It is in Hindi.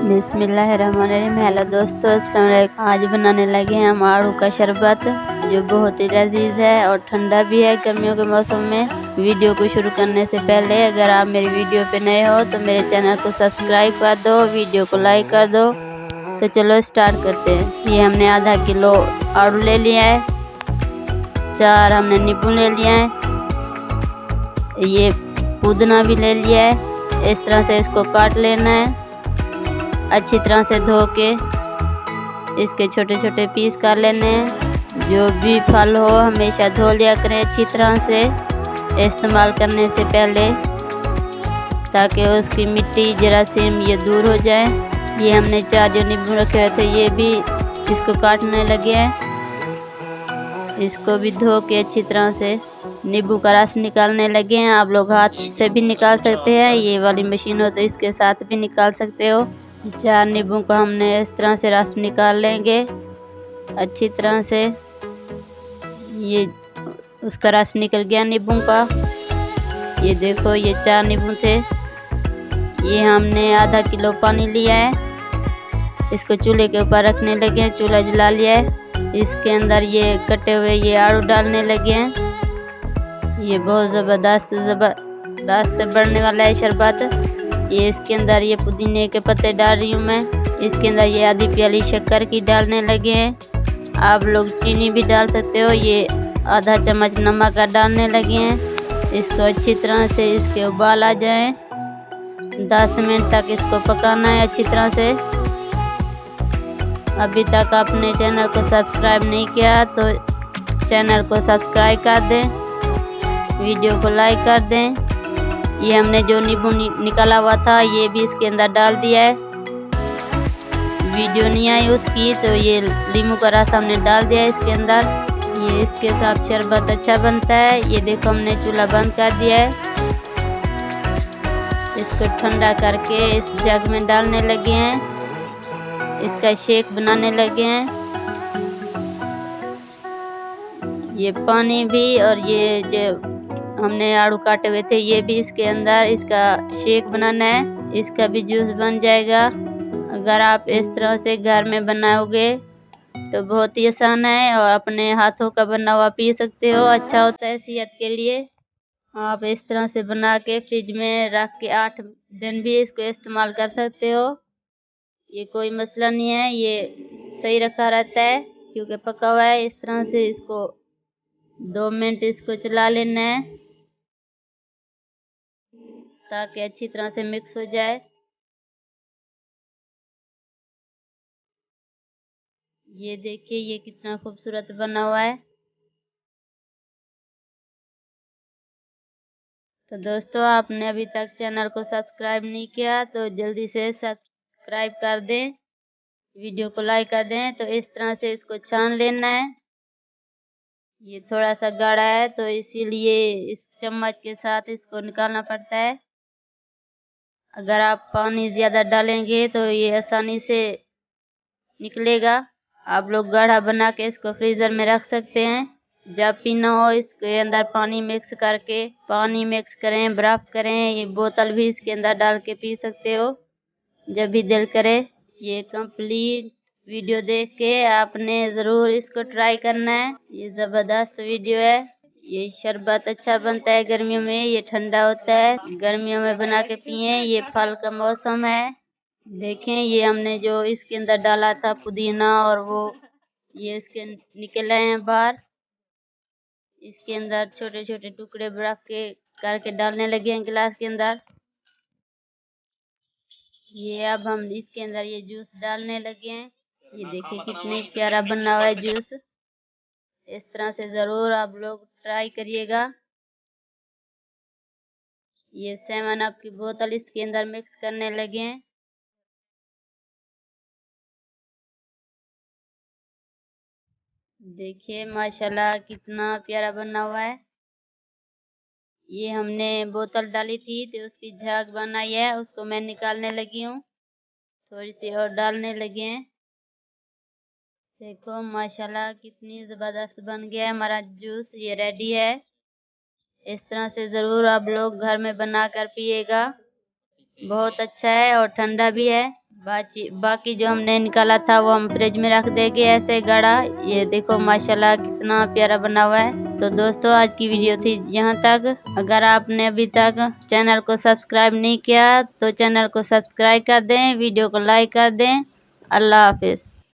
बिस्मिल्लाहिर्रहमानिर्रहीम। हेलो दोस्तों, अस्सलाम वालेकुम। आज बनाने लगे हैं हम आड़ू का शरबत, जो बहुत ही लजीज है और ठंडा भी है गर्मियों के मौसम में। वीडियो को शुरू करने से पहले अगर आप मेरी वीडियो पे नए हो तो मेरे चैनल को सब्सक्राइब कर दो, वीडियो को लाइक कर दो। तो चलो स्टार्ट करते हैं। ये हमने आधा किलो आड़ू ले लिया है, 4 हमने नींबू ले लिया है, ये पुदीना भी ले लिया है। इस तरह से इसको काट लेना है, अच्छी तरह से धो के इसके छोटे छोटे पीस कर लेने हैं। जो भी फल हो हमेशा धो लिया करें अच्छी तरह से इस्तेमाल करने से पहले, ताकि उसकी मिट्टी जरासीम ये दूर हो जाए। ये हमने 4 जो नींबू रखे हुए थे ये भी इसको काटने लगे हैं। इसको भी धो के अच्छी तरह से नींबू का रस निकालने लगे हैं। आप लोग हाथ से भी निकाल सकते हैं, ये वाली मशीन हो तो इसके साथ भी निकाल सकते हो। 4 नींबू का हमने इस तरह से रस निकाल लेंगे अच्छी तरह से। ये उसका रस निकल गया नींबू का। ये देखो, ये 4 नींबू थे। ये हमने आधा किलो पानी लिया है, इसको चूल्हे के ऊपर रखने लगे हैं। चूल्हा जला लिया है, इसके अंदर ये कटे हुए ये आड़ू डालने लगे हैं। ये बहुत ज़बरदस्त बनने वाला है शरबत। ये इसके अंदर ये पुदीने के पत्ते डाल रही हूँ मैं। इसके अंदर ये आधी प्याली शक्कर की डालने लगे हैं। आप लोग चीनी भी डाल सकते हो। ये आधा चम्मच नमक का डालने लगे हैं। इसको अच्छी तरह से इसके उबाल आ जाए, 10 मिनट तक इसको पकाना है अच्छी तरह से। अभी तक आपने चैनल को सब्सक्राइब नहीं किया तो चैनल को सब्सक्राइब कर दें, वीडियो को लाइक कर दें। ये हमने जो नींबू निकाला हुआ था ये भी इसके अंदर डाल दिया है। वीडियो नहीं आई उसकी तो ये नींबू का रस हमने डाल दिया है इसके अंदर। ये इसके साथ शरबत अच्छा बनता है। ये देखो, हमने चूल्हा बंद कर दिया है। इसको ठंडा करके इस जग में डालने लगे हैं, इसका शेक बनाने लगे हैं। ये पानी भी और ये जो हमने आड़ू काटे हुए थे ये भी इसके अंदर इसका शेक बनाना है, इसका भी जूस बन जाएगा। अगर आप इस तरह से घर में बनाओगे तो बहुत ही आसान है और अपने हाथों का बना हुआ पी सकते हो, अच्छा होता है सेहत के लिए। आप इस तरह से बना के फ्रिज में रख के 8 दिन भी इसको इस्तेमाल कर सकते हो। ये कोई मसला नहीं है, ये सही रखा रहता है क्योंकि पका हुआ है। इस तरह से इसको 2 मिनट इसको चला लेना है ताकि अच्छी तरह से मिक्स हो जाए। ये देखिए, ये कितना खूबसूरत बना हुआ है। तो दोस्तों, आपने अभी तक चैनल को सब्सक्राइब नहीं किया तो जल्दी से सब्सक्राइब कर दें, वीडियो को लाइक कर दें। तो इस तरह से इसको छान लेना है। ये थोड़ा सा गाढ़ा है तो इसीलिए इस चम्मच के साथ इसको निकालना पड़ता है। अगर आप पानी ज़्यादा डालेंगे तो ये आसानी से निकलेगा। आप लोग गाढ़ा बना के इसको फ्रीज़र में रख सकते हैं। जब पीना हो इसके अंदर पानी मिक्स करें, बर्फ़ करें। ये बोतल भी इसके अंदर डाल के पी सकते हो जब भी दिल करे। ये कंप्लीट वीडियो देख के आपने ज़रूर इसको ट्राई करना है। ये ज़बरदस्त वीडियो है। ये शरबत अच्छा बनता है गर्मियों में, ये ठंडा होता है। गर्मियों में बना के पिए, ये फल का मौसम है। देखें, ये हमने जो इसके अंदर डाला था पुदीना और वो ये इसके निकल आए हैं बाहर। इसके अंदर छोटे छोटे टुकड़े बर्फ के करके डालने लगे हैं गिलास के अंदर। ये अब हम इसके अंदर ये जूस डालने लगे हैं। ये देखिए कितनी प्यारा बना हुआ है जूस। इस तरह से ज़रूर आप लोग ट्राई करिएगा। ये 7 अप की बोतल इसके अंदर मिक्स करने लगे हैं। देखिए माशाल्लाह कितना प्यारा बना हुआ है। ये हमने बोतल डाली थी तो उसकी झाग बनाई है, उसको मैं निकालने लगी हूँ। थोड़ी सी और डालने लगे हैं। देखो माशाल्लाह कितनी ज़बरदस्त बन गया है हमारा जूस। ये रेडी है। इस तरह से ज़रूर आप लोग घर में बना कर पिएगा, बहुत अच्छा है और ठंडा भी है। बाकी जो हमने निकाला था वो हम फ्रिज में रख देंगे ऐसे गड़ा। ये देखो माशाल्लाह कितना प्यारा बना हुआ है। तो दोस्तों आज की वीडियो थी यहाँ तक। अगर आपने अभी तक चैनल को सब्सक्राइब नहीं किया तो चैनल को सब्सक्राइब कर दें, वीडियो को लाइक कर दें। अल्लाह हाफिज़।